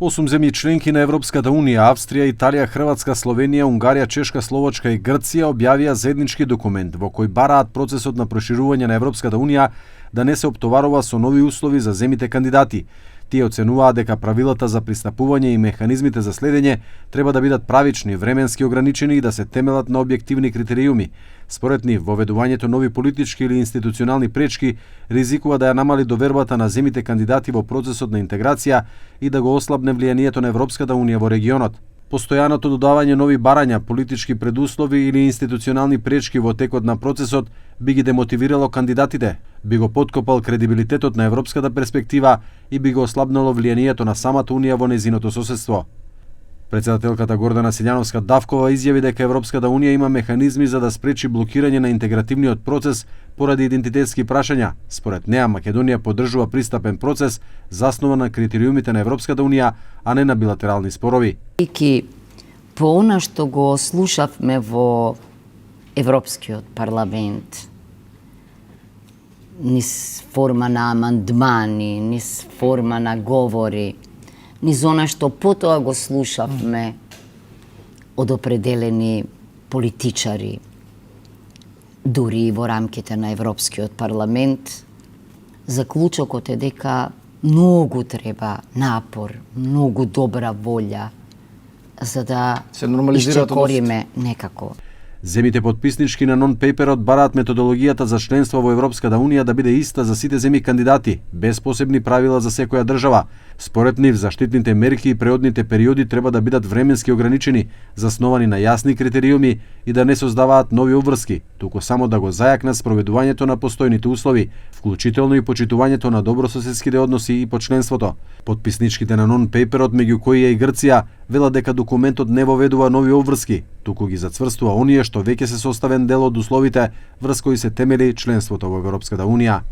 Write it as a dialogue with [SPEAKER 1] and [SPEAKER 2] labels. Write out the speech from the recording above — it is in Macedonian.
[SPEAKER 1] 8 земји членки на Европската Унија, Австрија, Италија, Хрватска, Словенија, Унгарија, Чешка, Словачка и Грција објавија заеднички документ во кој бараат процесот на проширување на Европската Унија да не се оптоварува со нови услови за земите кандидати. Тие оценуваат дека правилата за пристапување и механизмите за следење треба да бидат правични, временски ограничени и да се темелат на објективни критериуми. Според нив, воведувањето нови политички или институционални пречки ризикува да ја намали довербата на земите кандидати во процесот на интеграција и да го ослабне влијанието на Европската Унија во регионот. Постојаното додавање нови барања, политички предуслови или институционални пречки во текот на процесот би ги демотивирало кандидатите, би го поткопал кредибилитетот на европската перспектива и би го ослабнало влијанието на самата Унија во нејзиното соседство. Председателката Гордана Силјановска-Давкова изјави дека Европската Унија има механизми за да спречи блокирање на интегративниот процес поради идентитетски прашања. Според неа, Македонија поддржува пристапен процес заснован на критериумите на Европската Унија, а не на билатерални спорови.
[SPEAKER 2] По она што го слушавме во Европскиот парламент, низ форма на амандмани, низ форма на говори, низ она што потоа го слушавме од определени политичари, дури и во рамките на Европскиот парламент, заклучокот е дека многу треба напор, многу добра волја за да
[SPEAKER 3] се нормализираат
[SPEAKER 2] исчекориме некако.
[SPEAKER 1] Земите подписнички на нон-пейперот бараат методологијата за членство во Европската Унија да биде иста за сите земји кандидати, без посебни правила за секоја држава. Според нив, заштитните мерки и преодните периоди треба да бидат временски ограничени, засновани на јасни критериуми и да не создаваат нови обврски, туку само да го зајакнат спроведувањето на постојните услови, вклучително и почитувањето на добрососедските односи и по членството. Подписничките на нон-пейперот, меѓу кои е и Грција, велат дека документот не воведува нови обврски, туку ги зацврстува оние што веќе се составен дел од условите врз кои се темели членството во Европската Унија.